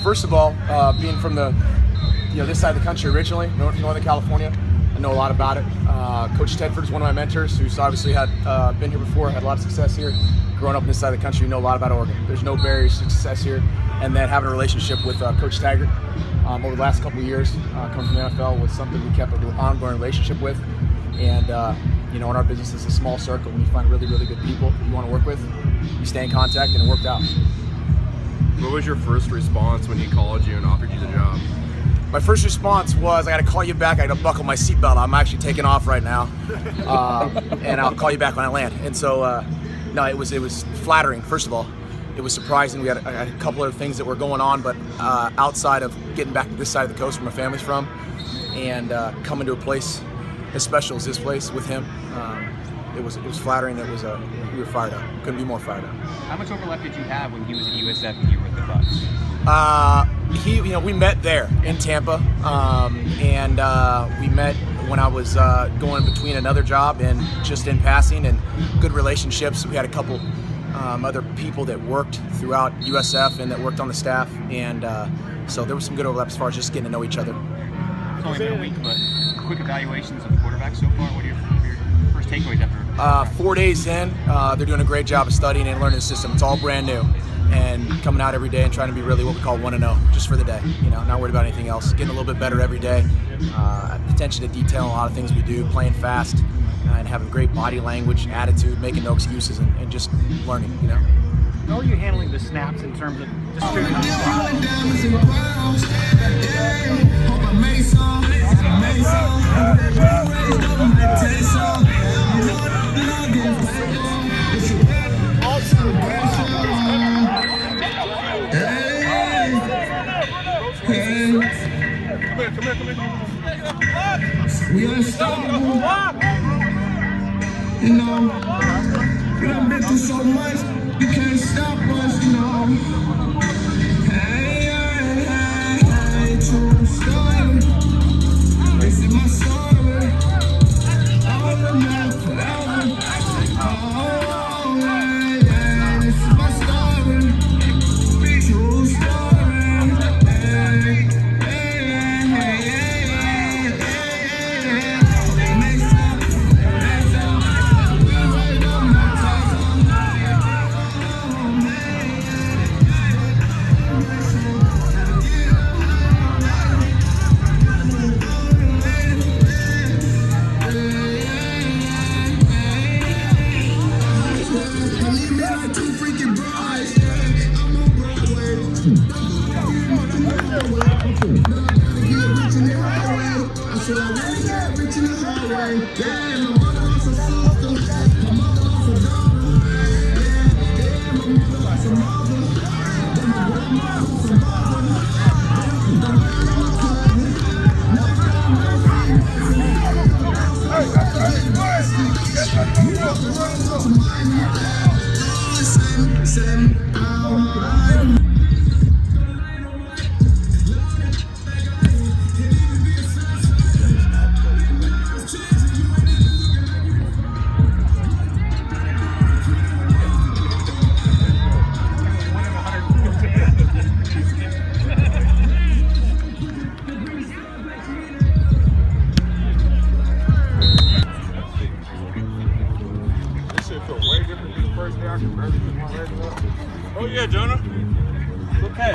First of all, being from the this side of the country originally, Northern California, I know a lot about it. Coach Tedford is one of my mentors, who's obviously had been here before, had a lot of success here. Growing up in this side of the country, you know a lot about Oregon. There's no barriers to success here. And then having a relationship with Coach Taggart over the last couple of years, coming from the NFL, was something we kept an ongoing relationship with. And in our business, it's a small circle. When you find really, really good people you want to work with, you stay in contact, and it worked out. What was your first response when he called you and offered you the job? My first response was, I got to call you back. I got to buckle my seatbelt. I'm actually taking off right now, and I'll call you back when I land. And so, no, it was flattering. First of all, it was surprising. I had a couple of things that were going on, but outside of getting back to this side of the coast where my family's from, and coming to a place as special as this place with him, it was flattering. We were fired up. Couldn't be more fired up. How much overlap did you have when he was at USF and you were at the Bucs? We met there in Tampa, and we met when I was going between another job and just in passing, and good relationships. We had a couple other people that worked throughout USF and that worked on the staff, and so there was some good overlap as far as just getting to know each other. It's only been a week, but quick evaluations of the quarterback so far. What are your first takeaways after? 4 days in, they're doing a great job of studying and learning the system. It's all brand new, and coming out every day and trying to be really what we call 1-0, just for the day. Not worried about anything else. Getting a little bit better every day. Attention to detail in a lot of things we do. Playing fast and having great body language, attitude, making no excuses, and just learning. How are you handling the snaps in terms of distributing? Come here. We unstoppable. We done been through so much, you can't stop us, Hey, true story. This is my story. I will remember forever. Oh, yeah, this is my story. True story. Oh yeah, Jonah. Okay.